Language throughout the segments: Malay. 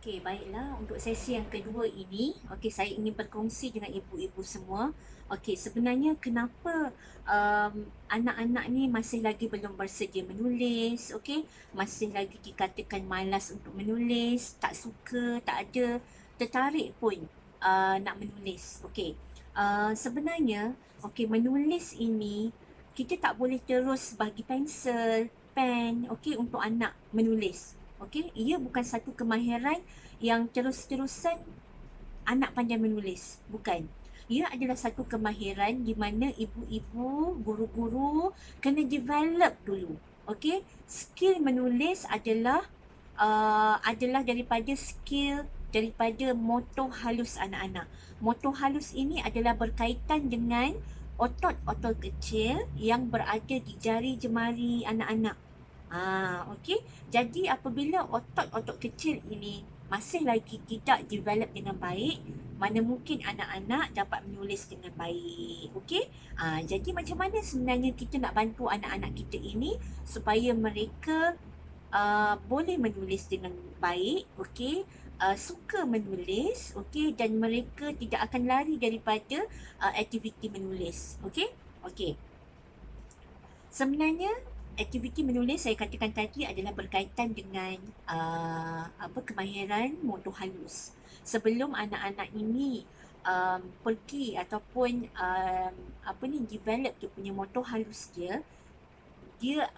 Okey, baiklah untuk sesi yang kedua ini, saya ingin berkongsi dengan ibu-ibu semua. Sebenarnya kenapa anak-anak ni masih lagi belum bersedia menulis, masih lagi dikatakan malas untuk menulis, tak suka, tak ada tertarik pun nak menulis. Sebenarnya menulis ini kita tak boleh terus bagi pensel, pen, untuk anak menulis. Ia bukan satu kemahiran yang terus-terusan anak pandai menulis. Bukan. Ia adalah satu kemahiran di mana ibu-ibu, guru-guru kena develop dulu. Skill menulis adalah daripada motor halus anak-anak. Motor halus ini adalah berkaitan dengan otot-otot kecil yang berada di jari jemari anak-anak. Jadi apabila otot-otot kecil ini masih lagi tidak develop dengan baik, mana mungkin anak-anak dapat menulis dengan baik. Jadi macam mana sebenarnya kita nak bantu anak-anak kita ini supaya mereka boleh menulis dengan baik, suka menulis, dan mereka tidak akan lari daripada aktiviti menulis. Sebenarnya aktiviti menulis saya katakan tadi adalah berkaitan dengan kemahiran motor halus. Sebelum anak-anak ini pergi ataupun develop dia punya motor halus dia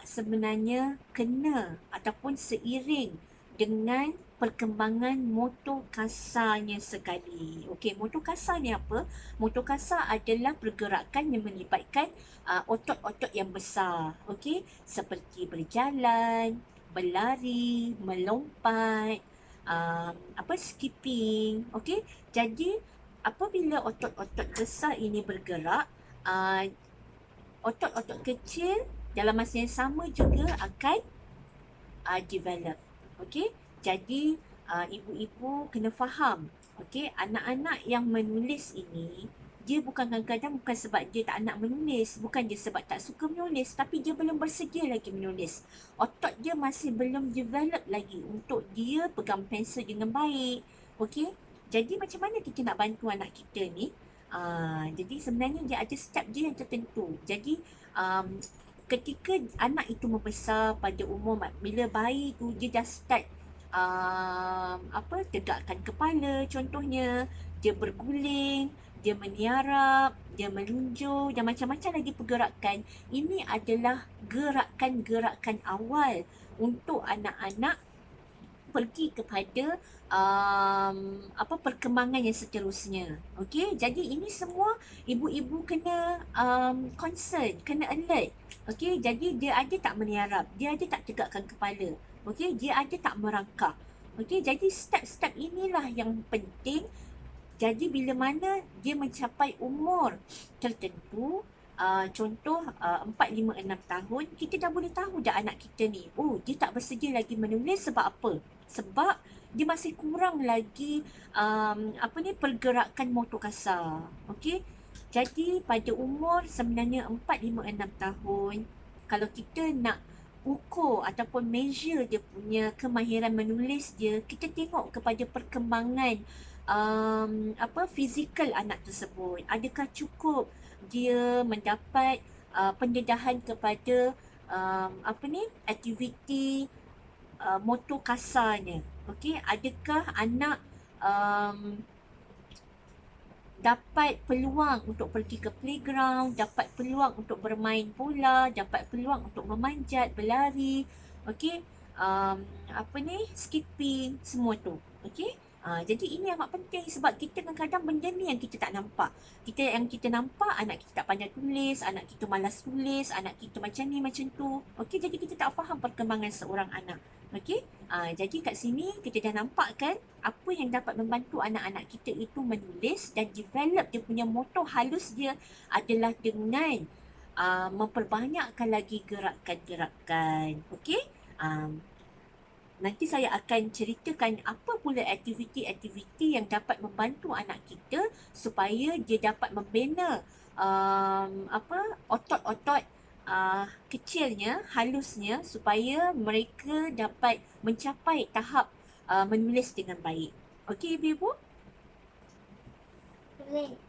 sebenarnya kena ataupun seiring dengan perkembangan motor kasarnya sekali. Motor kasar ni apa? Motor kasar adalah pergerakan yang melibatkan otot-otot yang besar. Seperti berjalan, berlari, melompat, skipping. Jadi apabila otot-otot besar ini bergerak, otot-otot kecil dalam masa yang sama juga akan develop. Jadi ibu-ibu kena faham, anak-anak yang menulis ini dia bukan kadang-kadang bukan sebab dia tak nak menulis, bukan dia sebab tak suka menulis, tapi dia belum bersedia lagi menulis. Otot dia masih belum develop lagi untuk dia pegang pensel dengan baik. Jadi macam mana kita nak bantu anak kita ni? Jadi sebenarnya dia ada step dia yang tertentu. Jadi ketika anak itu membesar pada umur bila bayi tu dia dah start tegakkan kepala contohnya, dia berguling, dia meniarap, dia melunjur dan macam-macam lagi pergerakan. Ini adalah gerakan-gerakan awal untuk anak-anak pergi kepada perkembangan yang seterusnya. Jadi ini semua ibu-ibu kena concern, kena alert. Jadi dia ada tak meniarap, dia ada tak tegakkan kepala, dia ada tak merangkak. Jadi step-step inilah yang penting. Jadi bila mana dia mencapai umur tertentu, contoh 4, 5, 6 tahun, kita dah boleh tahu dah anak kita ni, dia tak bersedia lagi menulis sebab apa? Sebab dia masih kurang lagi pergerakan motor kasar. Jadi pada umur sebenarnya 4, 5, 6 tahun, kalau kita nak ukur ataupun measure dia punya kemahiran menulis dia, kita tengok kepada perkembangan fizikal anak tersebut. Adakah cukup dia mendapat pendedahan kepada aktiviti motor kasarnya. Adakah anak dapat peluang untuk pergi ke playground, dapat peluang untuk bermain bola, dapat peluang untuk memanjat, berlari, skipping, semua tu. Jadi ini amat penting sebab kita kadang-kadang benda ni yang kita tak nampak. Yang kita nampak anak kita tak pandai tulis, anak kita malas tulis, anak kita macam ni macam tu. Jadi kita tak faham perkembangan seorang anak. Jadi kat sini kita dah nampak kan apa yang dapat membantu anak-anak kita itu menulis dan develop dia punya motor halus dia adalah dengan memperbanyakkan lagi gerakan-gerakan. Nanti saya akan ceritakan apa pula aktiviti-aktiviti yang dapat membantu anak kita supaya dia dapat membina otot-otot kecilnya, halusnya, supaya mereka dapat mencapai tahap menulis dengan baik. Okey ibu-ibu? Boleh.